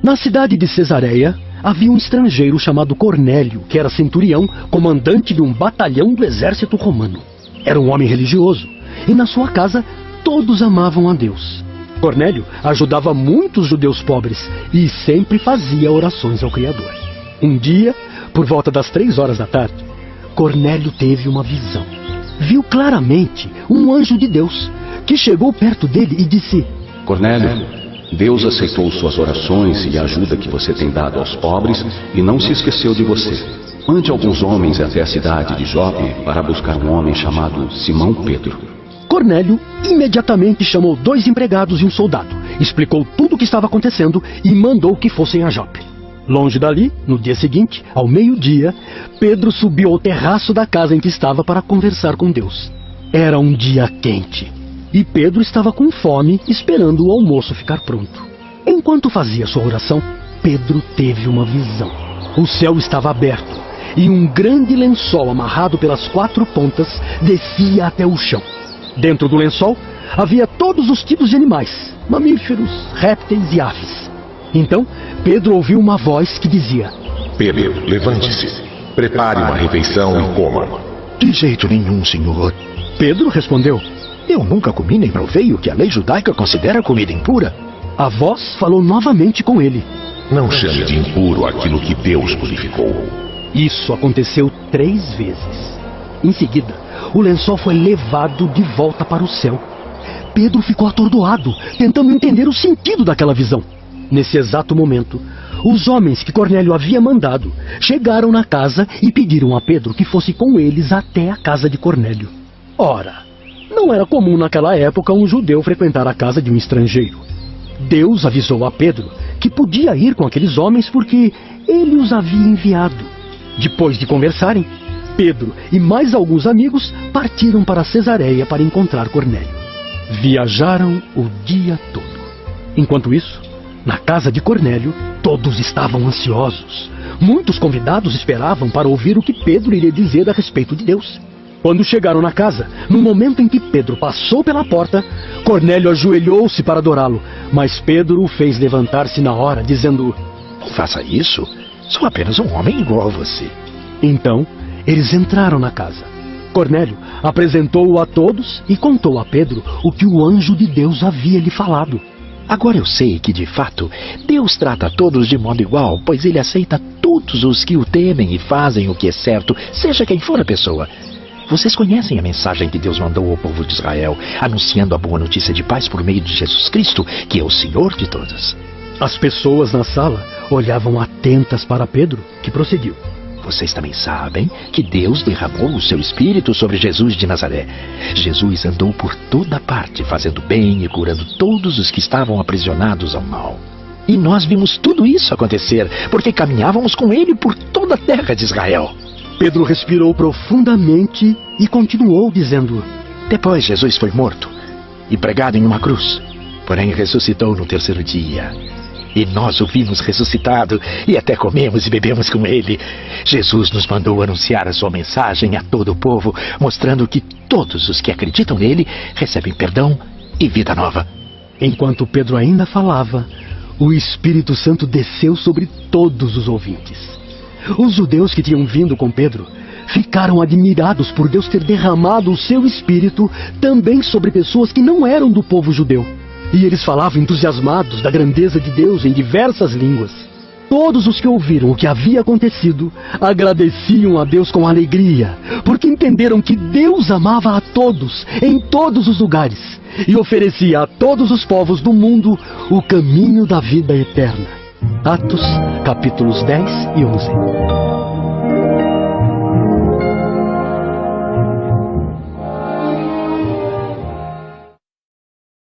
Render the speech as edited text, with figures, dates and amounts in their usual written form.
Na cidade de Cesareia, havia um estrangeiro chamado Cornélio, que era centurião, comandante de um batalhão do exército romano. Era um homem religioso, e na sua casa todos amavam a Deus. Cornélio ajudava muitos judeus pobres e sempre fazia orações ao Criador. Um dia, por volta das 3 horas da tarde, Cornélio teve uma visão. Viu claramente um anjo de Deus, que chegou perto dele e disse: Cornélio, Deus aceitou suas orações e a ajuda que você tem dado aos pobres e não se esqueceu de você. Mande alguns homens até a cidade de Jope para buscar um homem chamado Simão Pedro. Cornélio imediatamente chamou 2 empregados e um soldado, explicou tudo o que estava acontecendo e mandou que fossem a Jope. Longe dali, no dia seguinte, ao meio-dia, Pedro subiu ao terraço da casa em que estava para conversar com Deus. Era um dia quente. E Pedro estava com fome, esperando o almoço ficar pronto. Enquanto fazia sua oração, Pedro teve uma visão. O céu estava aberto, e um grande lençol amarrado pelas 4 pontas descia até o chão. Dentro do lençol, havia todos os tipos de animais, mamíferos, répteis e aves. Então, Pedro ouviu uma voz que dizia: Pedro, levante-se, prepare uma refeição e coma. De jeito nenhum, senhor. Pedro respondeu: Eu nunca comi nem provei o que a lei judaica considera comida impura. A voz falou novamente com ele: Não chame de impuro aquilo que Deus purificou. Isso aconteceu 3 vezes. Em seguida, o lençol foi levado de volta para o céu. Pedro ficou atordoado, tentando entender o sentido daquela visão. Nesse exato momento, os homens que Cornélio havia mandado chegaram na casa e pediram a Pedro que fosse com eles até a casa de Cornélio. Ora, não era comum naquela época um judeu frequentar a casa de um estrangeiro. Deus avisou a Pedro que podia ir com aqueles homens porque ele os havia enviado. Depois de conversarem, Pedro e mais alguns amigos partiram para Cesareia para encontrar Cornélio. Viajaram o dia todo. Enquanto isso, na casa de Cornélio, todos estavam ansiosos. Muitos convidados esperavam para ouvir o que Pedro iria dizer a respeito de Deus. Quando chegaram na casa, no momento em que Pedro passou pela porta, Cornélio ajoelhou-se para adorá-lo, mas Pedro o fez levantar-se na hora, dizendo: Não faça isso. Sou apenas um homem igual a você. Então, eles entraram na casa. Cornélio apresentou-o a todos e contou a Pedro o que o anjo de Deus havia lhe falado. Agora eu sei que, de fato, Deus trata a todos de modo igual, pois Ele aceita todos os que o temem e fazem o que é certo, seja quem for a pessoa. Vocês conhecem a mensagem que Deus mandou ao povo de Israel, anunciando a boa notícia de paz por meio de Jesus Cristo, que é o Senhor de todos. As pessoas na sala olhavam atentas para Pedro, que prosseguiu: Vocês também sabem que Deus derramou o seu Espírito sobre Jesus de Nazaré. Jesus andou por toda parte, fazendo bem e curando todos os que estavam aprisionados ao mal. E nós vimos tudo isso acontecer, porque caminhávamos com ele por toda a terra de Israel. Pedro respirou profundamente e continuou dizendo: Depois Jesus foi morto e pregado em uma cruz, porém ressuscitou no 3º dia. E nós o vimos ressuscitado e até comemos e bebemos com ele. Jesus nos mandou anunciar a sua mensagem a todo o povo, mostrando que todos os que acreditam nele recebem perdão e vida nova. Enquanto Pedro ainda falava, o Espírito Santo desceu sobre todos os ouvintes. Os judeus que tinham vindo com Pedro ficaram admirados por Deus ter derramado o seu Espírito também sobre pessoas que não eram do povo judeu. E eles falavam entusiasmados da grandeza de Deus em diversas línguas. Todos os que ouviram o que havia acontecido agradeciam a Deus com alegria, porque entenderam que Deus amava a todos, em todos os lugares, e oferecia a todos os povos do mundo o caminho da vida eterna. Atos, capítulos 10 e 11.